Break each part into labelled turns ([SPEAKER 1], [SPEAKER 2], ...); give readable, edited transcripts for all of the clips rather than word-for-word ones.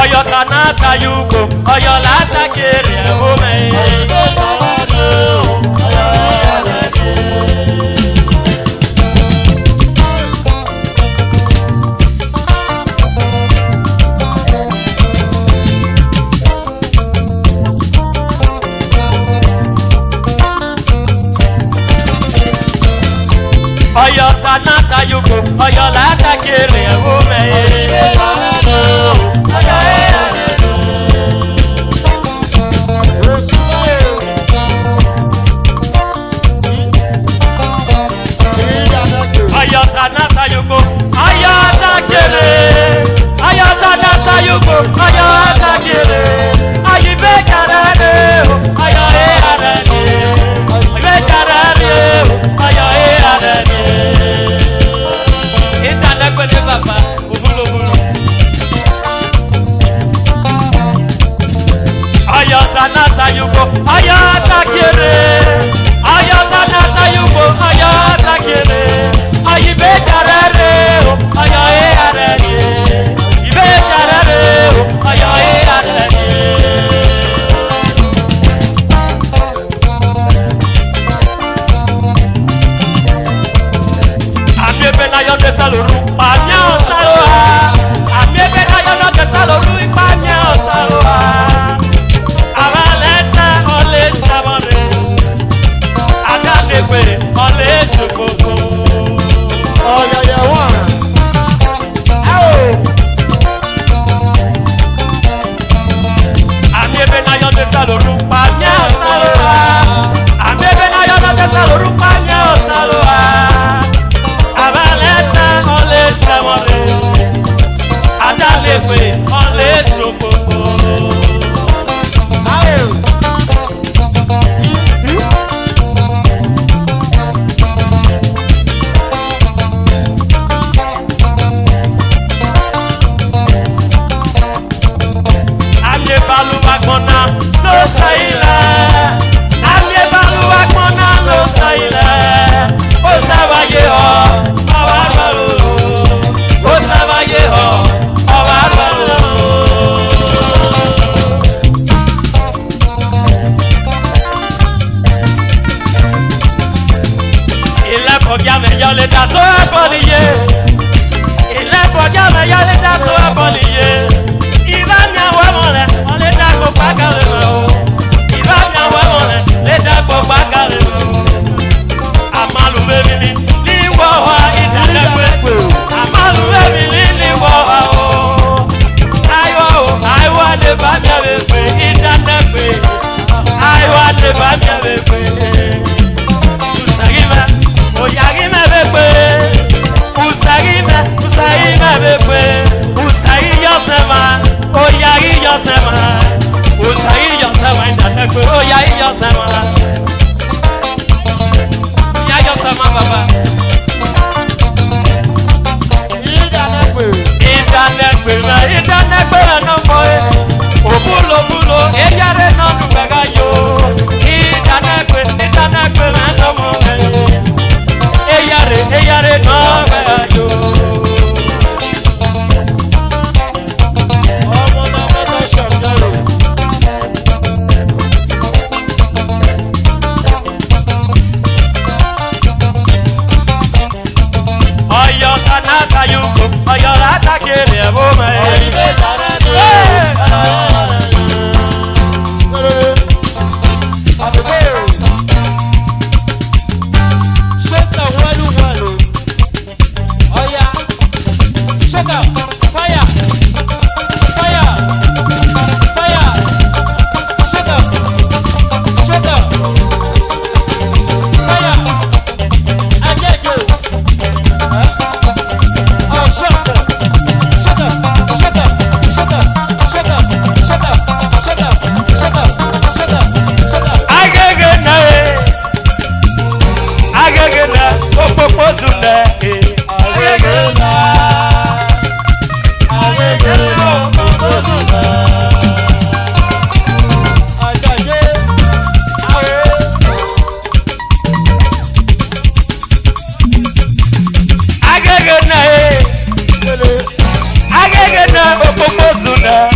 [SPEAKER 1] Oyotanata yuko, oyolata kiri ome. Oyotanata yuko, oyolata kiri ome. Ayatanata yuko, ayatakele. Ayatanata yuko, ayatakele. Ayibekarane, ayaherane. Ayibekarane, ayaherane. Indana kwele papa, ubulu. Ayatanata yuko, ayatakele. Ayatanata yuko, ayatakele. Ayibekarare, ayaherane. Ayibekarare, ayaherane. Amiebena yo de saloru, panya otaloa. Amiebena yo no de saloru, panya otaloa. Avalesa ole shamore. Adamekwe ole shukoko.
[SPEAKER 2] Oh, yeah, one.
[SPEAKER 1] Amiebena yo de saloru, panya otaloa. Amiebena yo no de saloru, panya otaloa. Avalesa ole shamore. Adamekwe ole shukoko. No saile, amie balu akmona no saile. O savaye ho, awabalo. O savaye ho, awabalo. Il est pour gamer yole daso aboliye. Il est pour gamer yole daso aboliye. Il va bien voir mon lait. Amalu baby ni wawa idadagbe. Amalu baby ni wawa o. Aiwa de ba mi abegbe idadagbe. Aiwa de ba mi abegbe. Usagime, oyagime begbe. Usagime begbe. Usagi yosema, oyagi yosema. Usagi yosema idadagbe, oyagi yosema. Sama baba. Idanegbe no boy. Obulo eyare no nugaga yo. Idanegbe no mo. Eyare no gaga yo. Egena Opomozuna.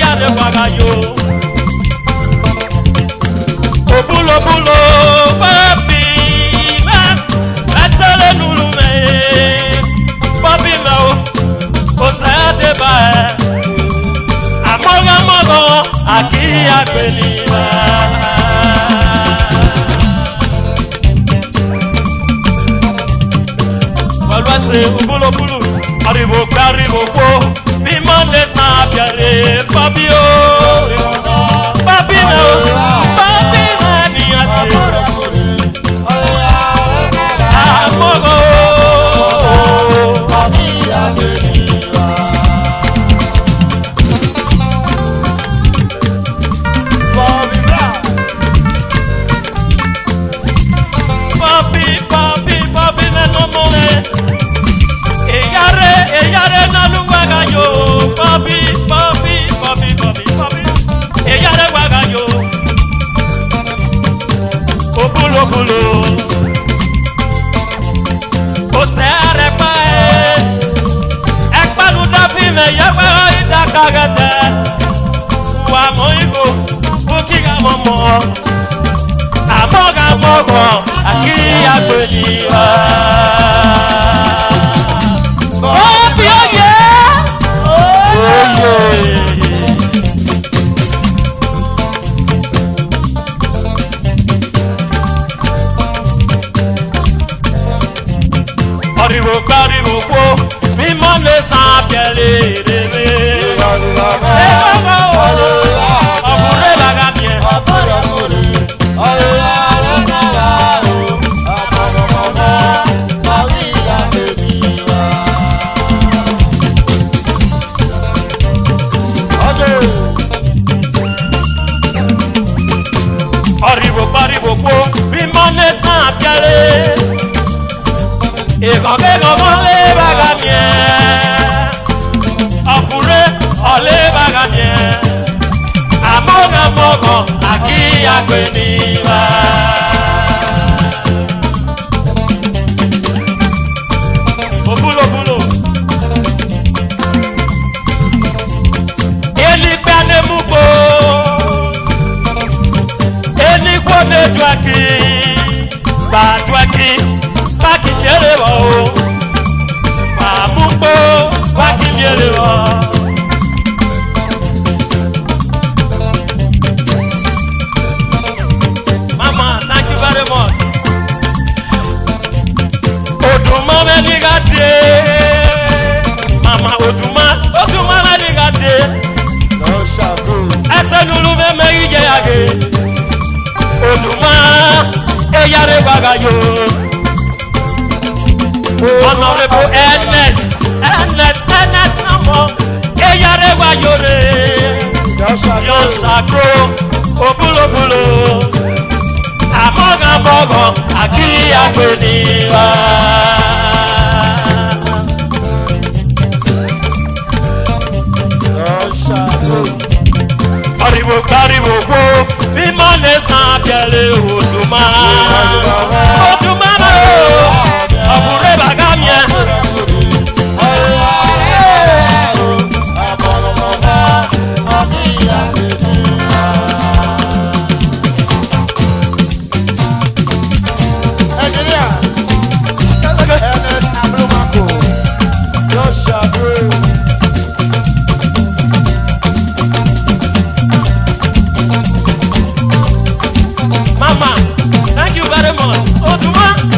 [SPEAKER 1] ella de Guagayo. Obulo bulo papi esele nulume papi mao osade ba amoga mogo aki agbeniba walwase obulo bulo aribo po mi mande sabiare papi o papi no papi mani ati amogo papi agbeniba papi me no mole eyare na luwagayo papi eyare wagayo obulo osere pa ekpanu dafi me yawa ida kagete wa moigo okiga momo amogo akiri agbeniwa obi oye Oribo po mi mone sabiele rebe abure bagamie Oribo po mi mone sabiele et quand les bagamiens, apuré, les bagamiens, amogo, à qui a veniva. Au boulot, et ni peine moupo, et ni quoi de joaki, pas joaki. Pakimyelewa o Mamupo Pakimyelewa Mama, thank you very much. Oduma meligate Mama, Oduma meligate Ese nulu me ije age Oduma eyare wagayo Honorable Ernest Namo eyare wayore Yosakro obulo amogo aki agbeniwa Aribo po mi mane sabiele Oduma abure bagamia Mama, thank you very much. Oduma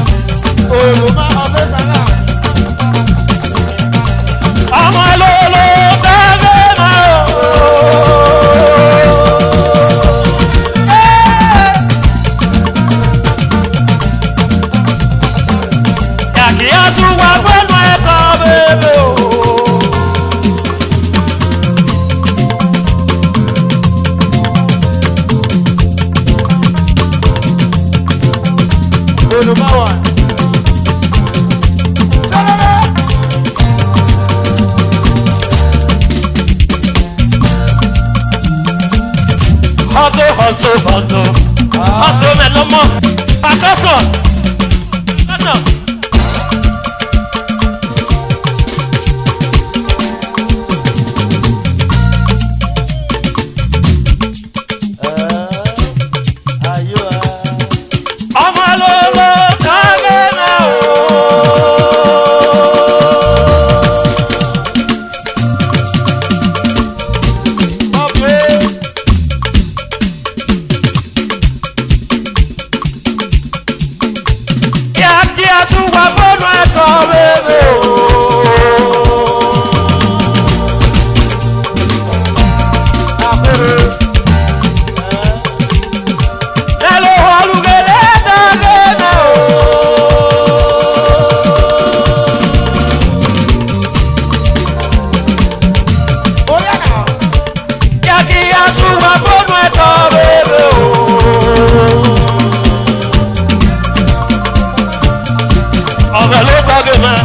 [SPEAKER 1] Hustle, man, no more. Percussion. suwa fonu eto bebe o. Ọmọ ló dọ́gbé mẹ́.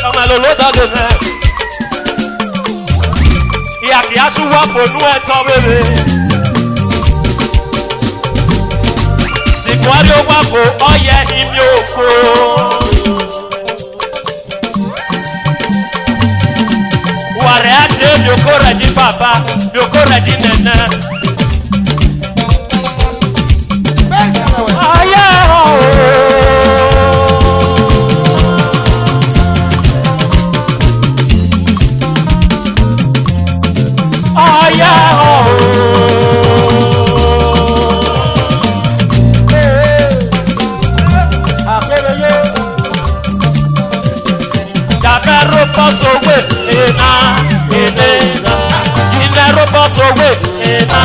[SPEAKER 1] Ọmọ ló dọ́gbé mẹ́. Ìyá kìí suwa fonu eto bebe. Sìkwárí ó wà fún ọyẹ ìní òkú. Wàrẹ̀ àti yòókù rẹ̀ jí bàbá, yòókù rẹ̀ jí nẹ̀nẹ̀. Ayé ọ̀hún. Ayé ọ̀hún. So wait, ena, enena. Dinero so wait, ena,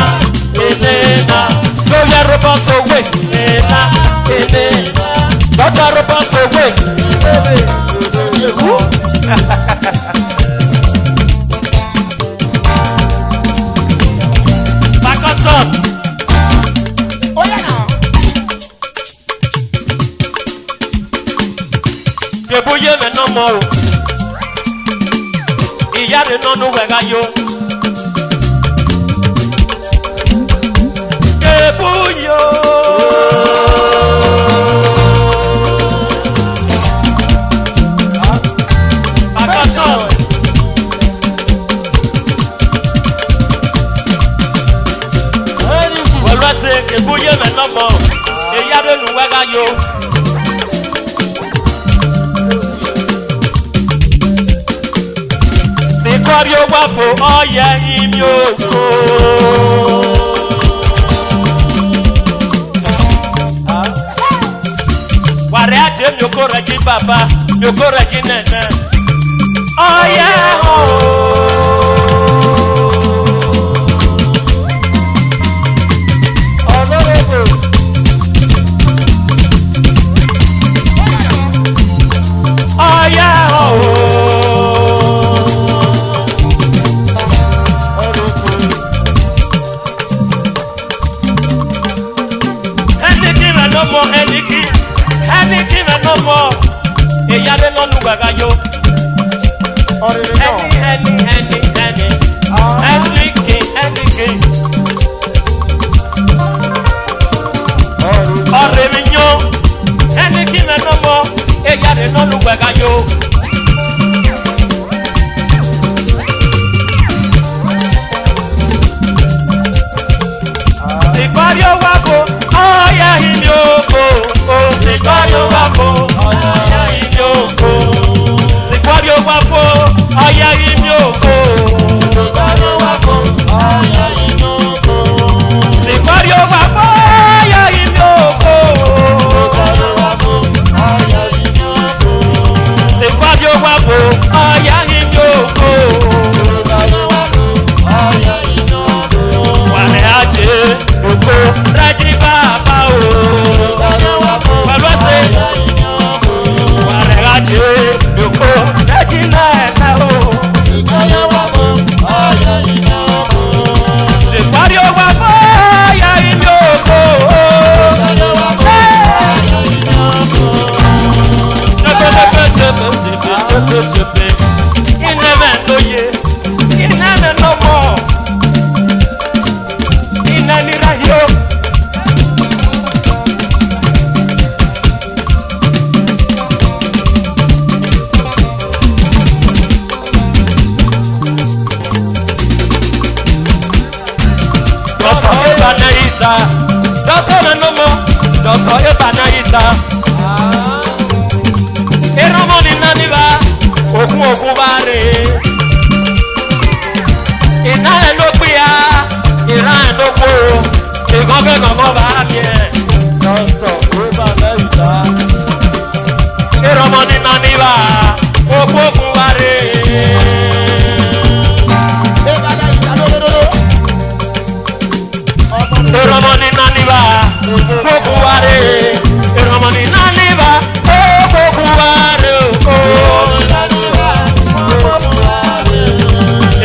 [SPEAKER 1] enena. Lawyer so wait, ena, enena. Doctor so wait, back us up.
[SPEAKER 2] Oh yeah now.
[SPEAKER 1] The boy me no more. Ìyá rẹ̀ nánú wẹ̀gá yó. Kébù yó. Àkàsọ̀. Wọ̀lú ẹsẹ̀ kébù yé mẹ́ nọ́mọ̀. Ìyá rẹ̀ nù wẹ̀gá yó. Sìkwárí ó wà fún ọyẹ ìmí òkú. Wàrẹ̀ àti èmi òkú rẹ̀ jí bàbá, mi òkú rẹ̀ jí nẹ̀nẹ̀. Ọyẹ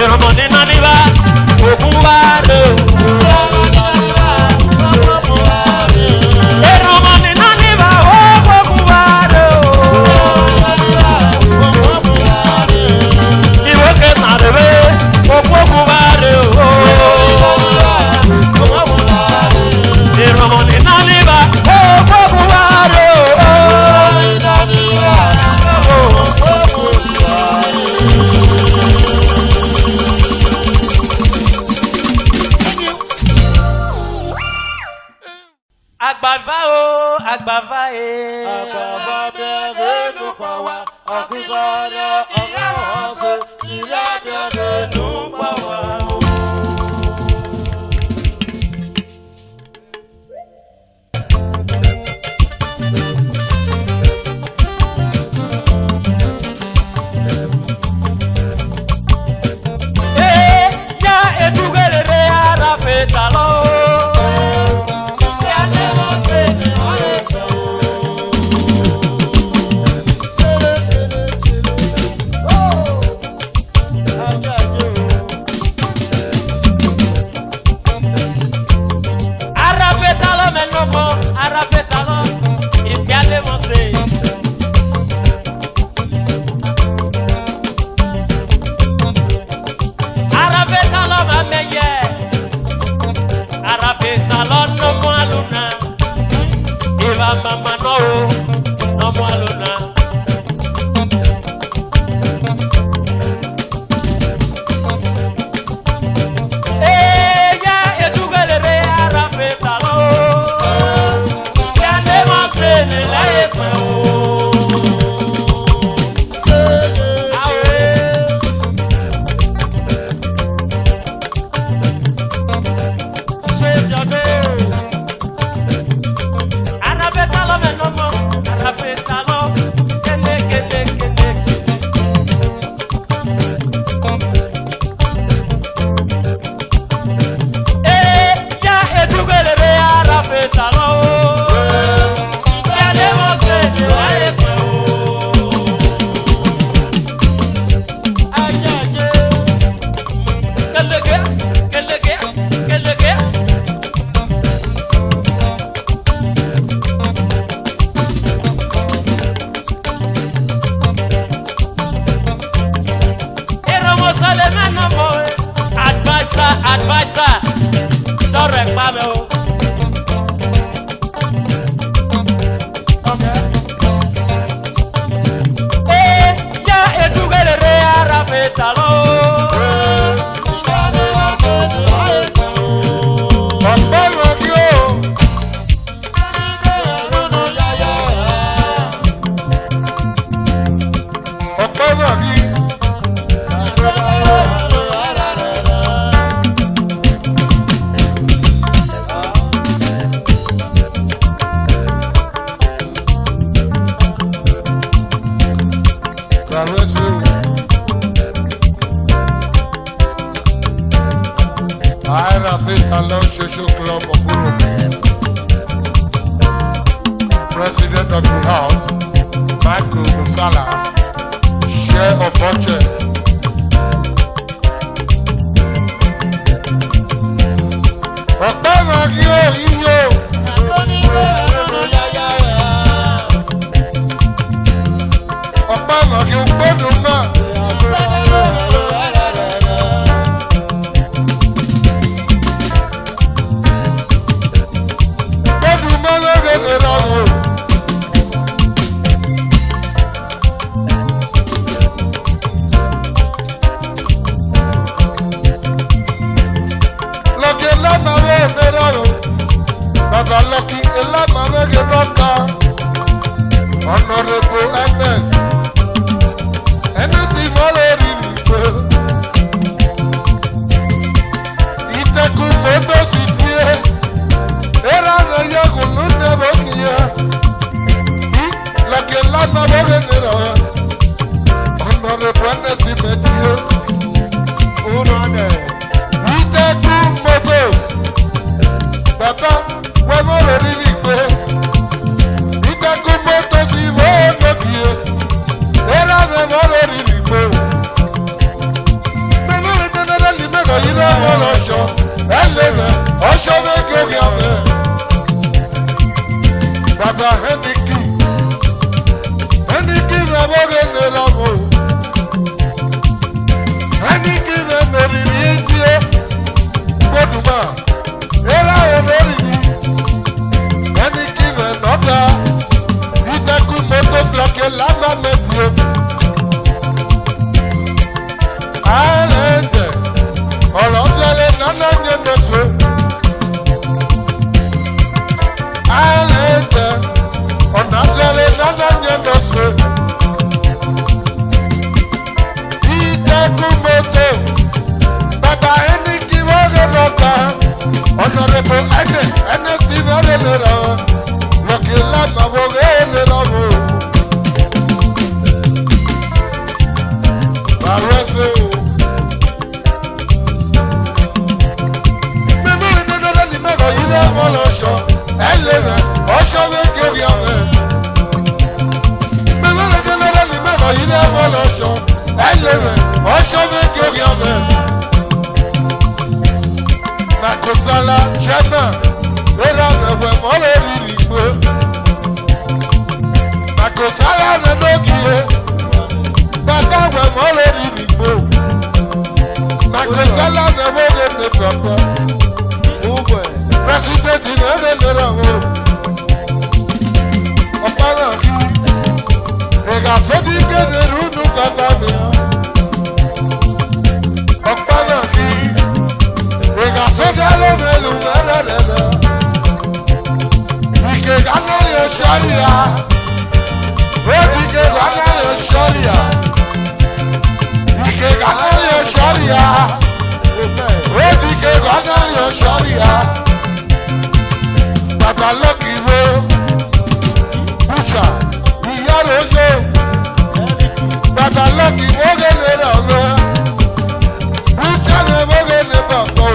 [SPEAKER 1] Eromhonsele Advisor, don't wreck my
[SPEAKER 3] Social Club of Women, President of the House, Michael Osalo, Share of Fortune. Honorable Ernest, Ernest Ivolori, Iteku Moto Sitie, Era Yago Luna Bokia, Lama Bogenera, Honorable Ernest Imetio, Urane, Iteku Moto, Papa, Wemolori. Osho make you Baba Heniki na boge ne lavo Heniki na noririe Boduma Era enori Heniki na noga Itaku motos bloke lama metio Alende Olonjale nana nyemeso lọ́ṣọ́ ẹlẹ́mẹ̀ ọṣọ́ méjì orí ọ̀mẹ́. Mẹ́lẹ́lẹ́dẹ́lẹ́dẹ́ ni mẹ́kọ̀ọ́ yìí lẹ́mọ̀ lọ́ṣọ́ ẹlẹ́mẹ̀ ọṣọ́ méjì orí ọ̀mẹ́. Makosala Chema lera mẹwẹ mọlẹ riri gbó. Makosala mẹdọkìye bàtà wẹ mọlẹ riri gbó. Makosala mẹwọlẹ ní pẹpẹ. Pẹsidẹnti lẹrẹ lẹrẹ o. Ọ̀pá náà kí ẹ̀ka sọ́dí kéde rúdú kàtà mi. Ọ̀pá náà kí. Ega soda lo melu merere. Ike gana yo sharia. Ike gana yo sharia. Ike gana yo sharia. Ike gana yo sharia. Baba Lucky wo. Musa. Iya rojo. Baba Lucky wo gele rawe. Musa me wo gele bako.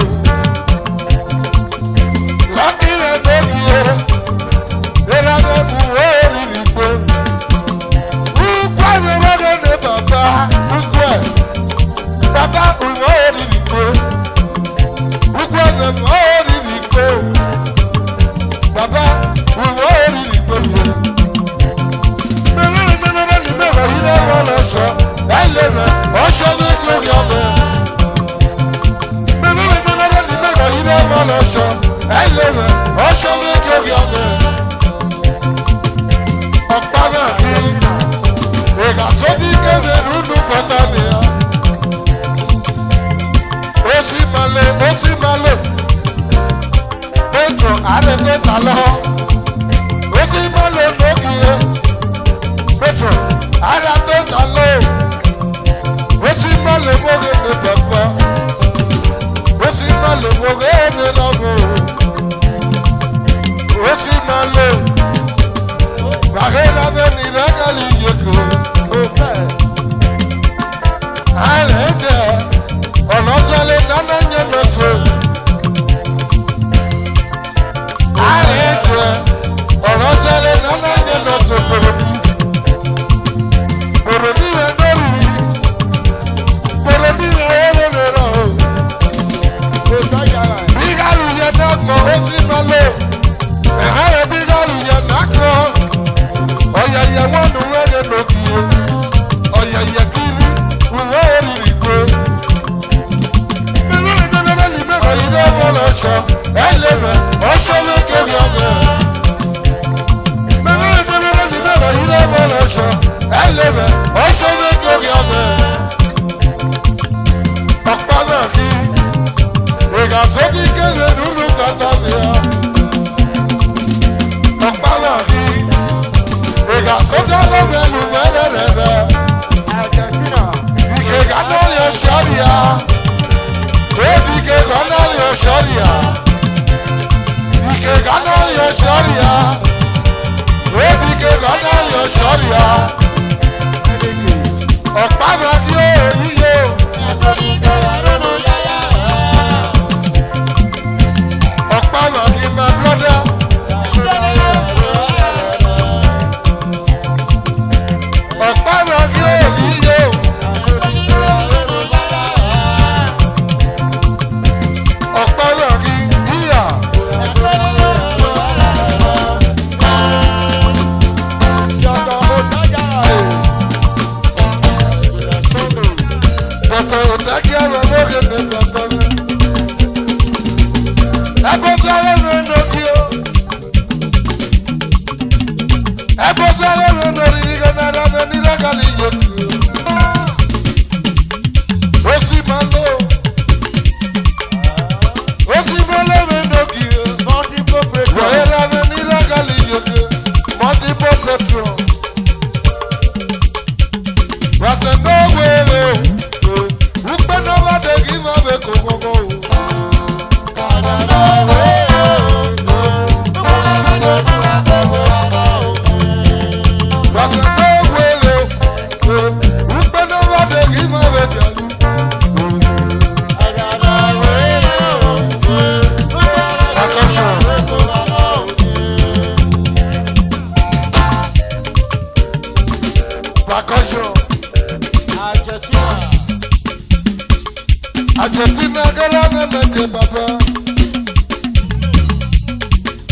[SPEAKER 3] mede papa.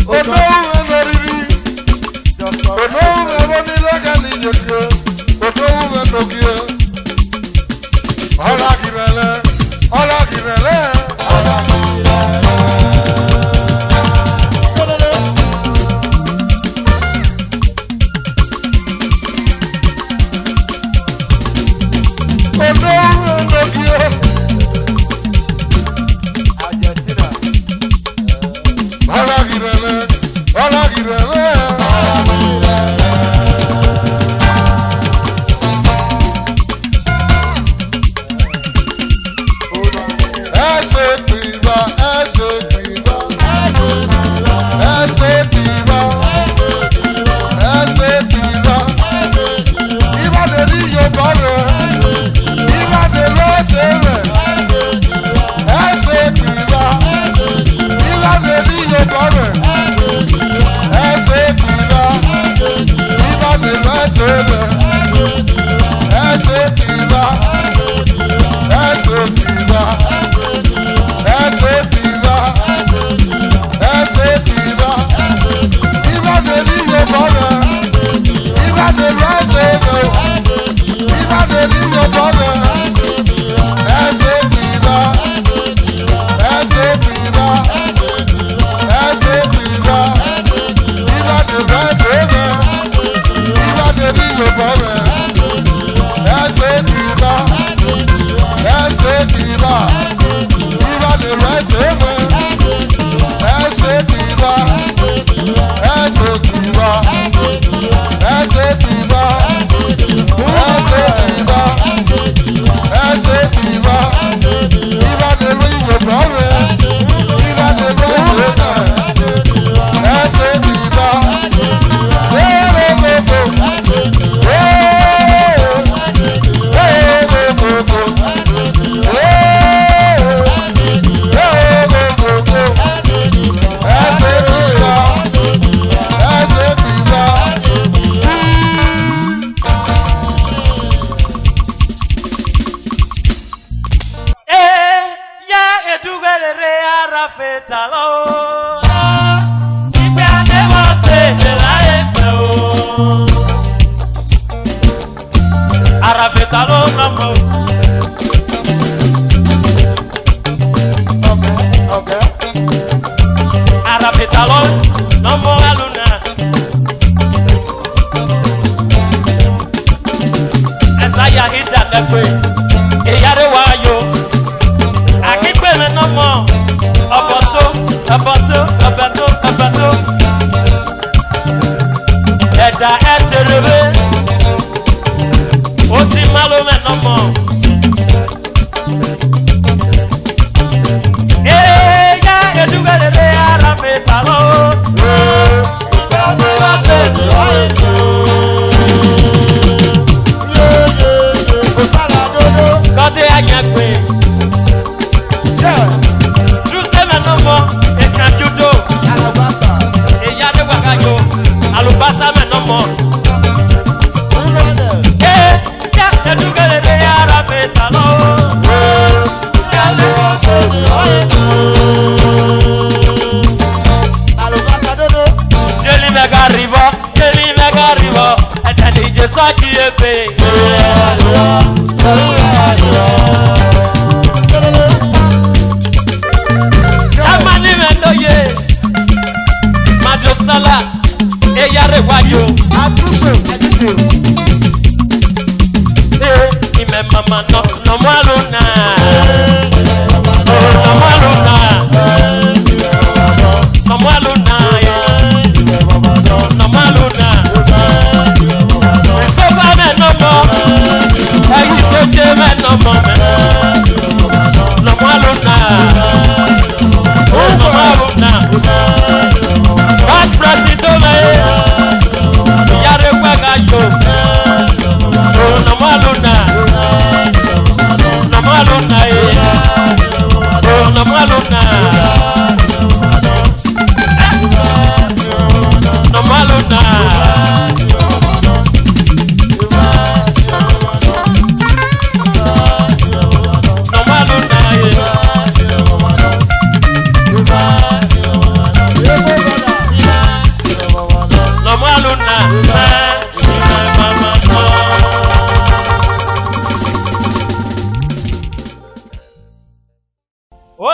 [SPEAKER 3] Ono enori. Ono enori lagani yeke. Ono enogie. Ola girele. Ola girele. Ola girele.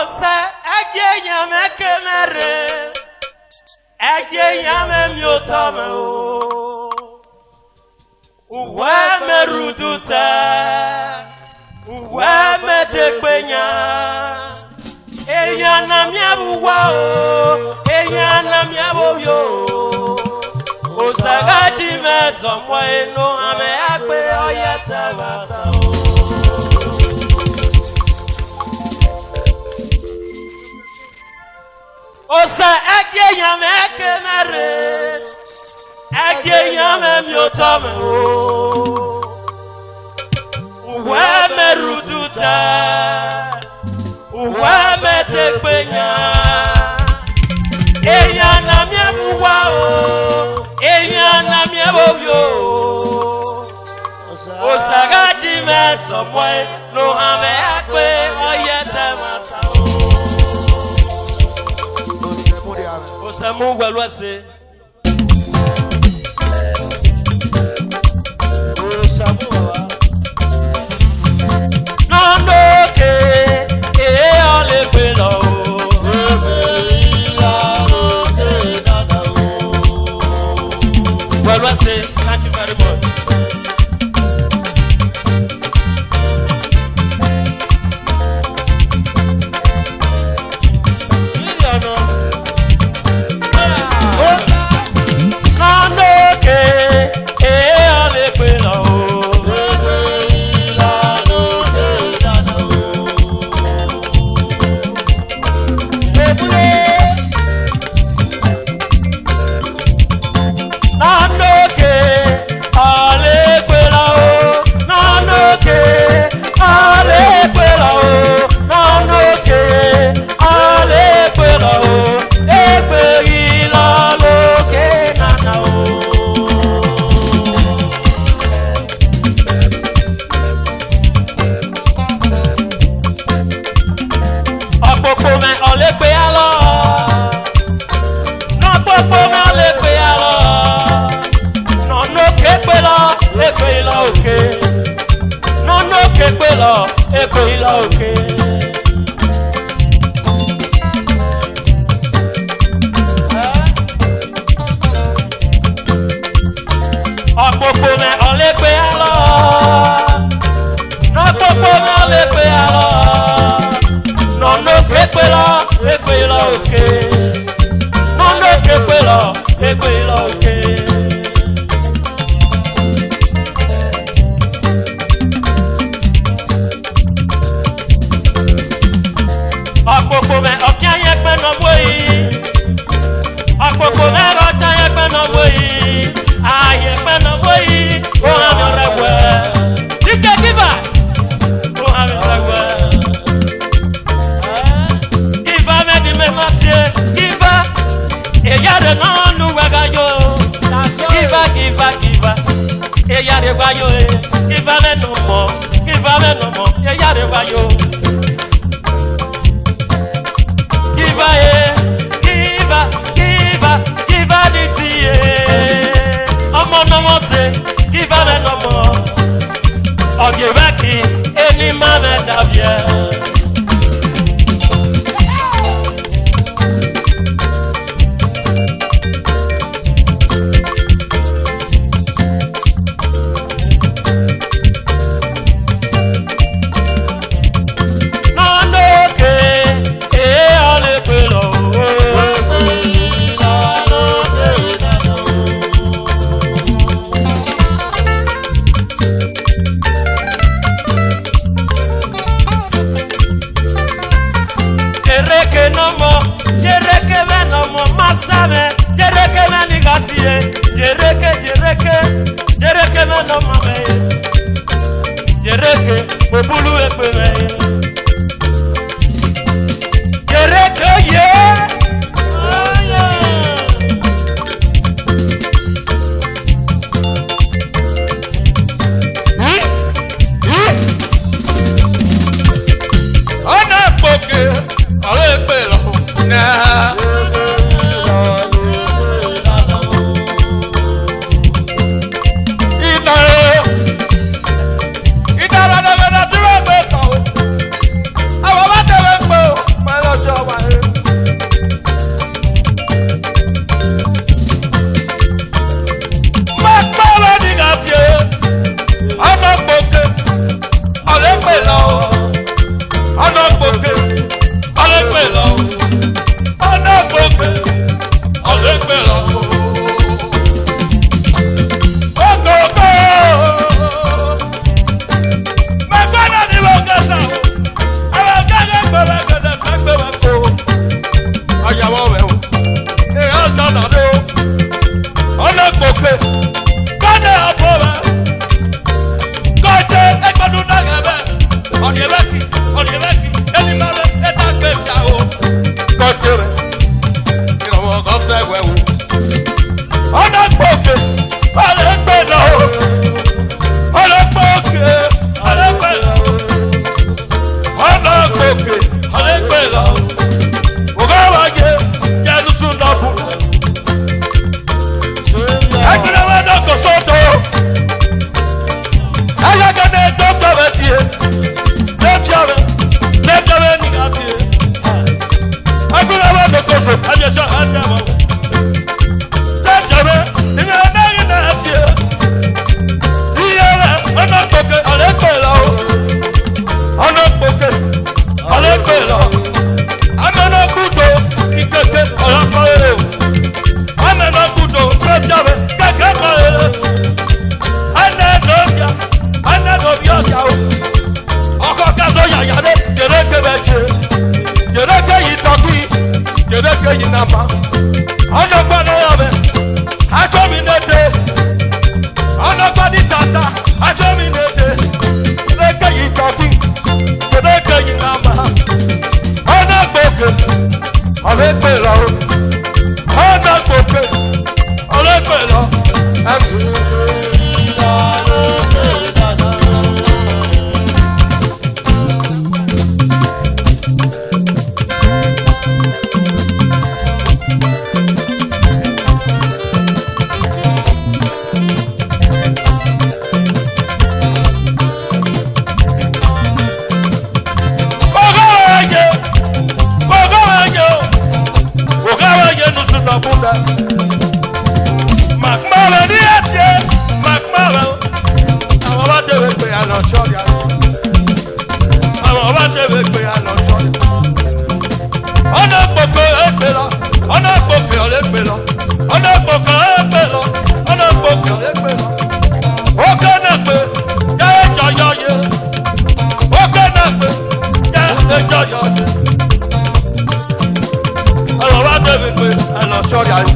[SPEAKER 1] Ose ege yame kemere ege yame miotame o uwe merudute uwe medekpenya eya na miabuwa o eya na miaboyo osagaji mezomo eno ame akpe oyete bata o Osa ege yame kemere ege yame miotame o uwe meruduta uwe medekpenya eya na miabuwa o eya na miabobyo osagaji mesomo no ame akpe oyete mata o Osamu walwase Osamu wa Nandoke ole pelo Walwase, thank you very much. Jereke me no mame Jereke obulu ekpere Jereke ye
[SPEAKER 3] Ona poke ale ekpere na
[SPEAKER 1] Jereke yinama. Ono gbani yabe. Ajo mi nete. Ono gbani tata. Ajo mi nete. Jereke yitabi. Jereke yinama. Ono gboke. Ole gbe lo. Ono gboke. Ole gbe lo. Makmara ni etie, makmara. Àwọn bá dẹ̀wé pé a lọ sọ́ọ̀rì àná. Àwọn bá dẹ̀wé pé a lọ sọ́ọ̀rì. Ọ̀nà gbòkè ẹgbẹ́ lọ, ọ̀nà gbòkè ọ̀lẹ́gbẹ́ lọ, ọ̀nà gbòkè ẹgbẹ́ lọ, ọ̀nà gbòkè ọ̀lẹ́gbẹ́ lọ. Ó kẹ́nà pé yá ẹjọ́ yọ yé. Ó kẹ́nà pé yá ẹjọ́ yọ yé. Àwọn bá dẹ̀wé pé a lọ sọ́ọ̀rì àná.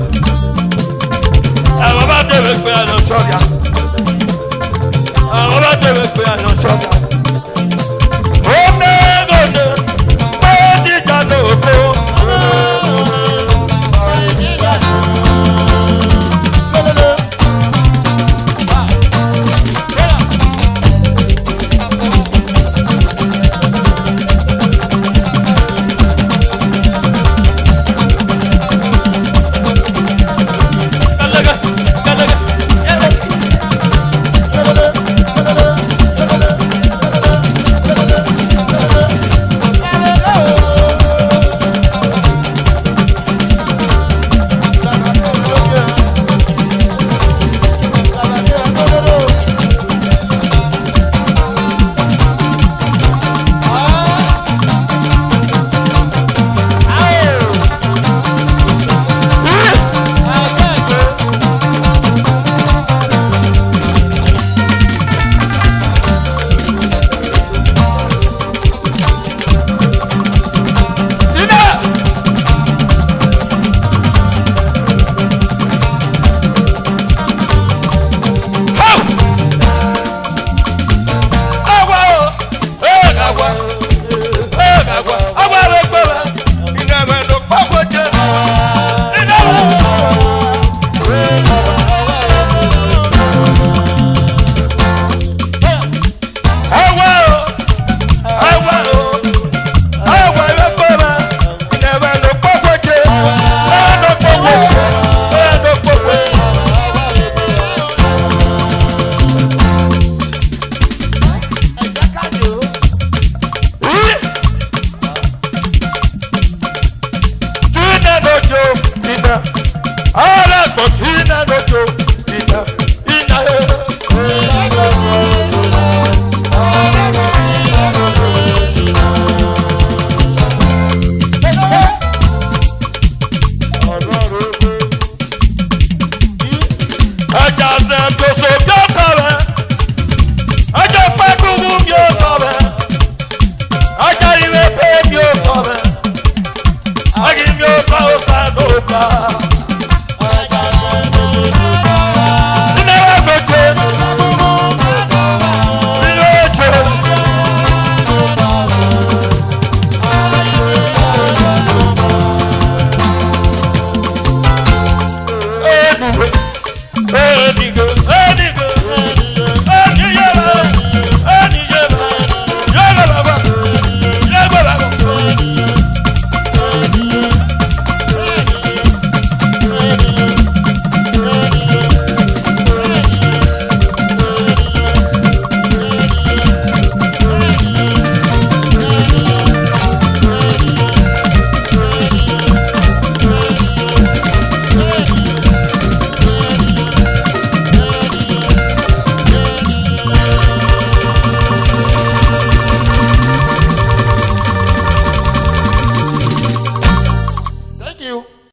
[SPEAKER 1] Àwọn bá dẹ̀wé pé a lọ sọ́ọ̀rì àná. Àwọn bá dẹ̀wé pé a lọ sọ́ọ̀rì àná.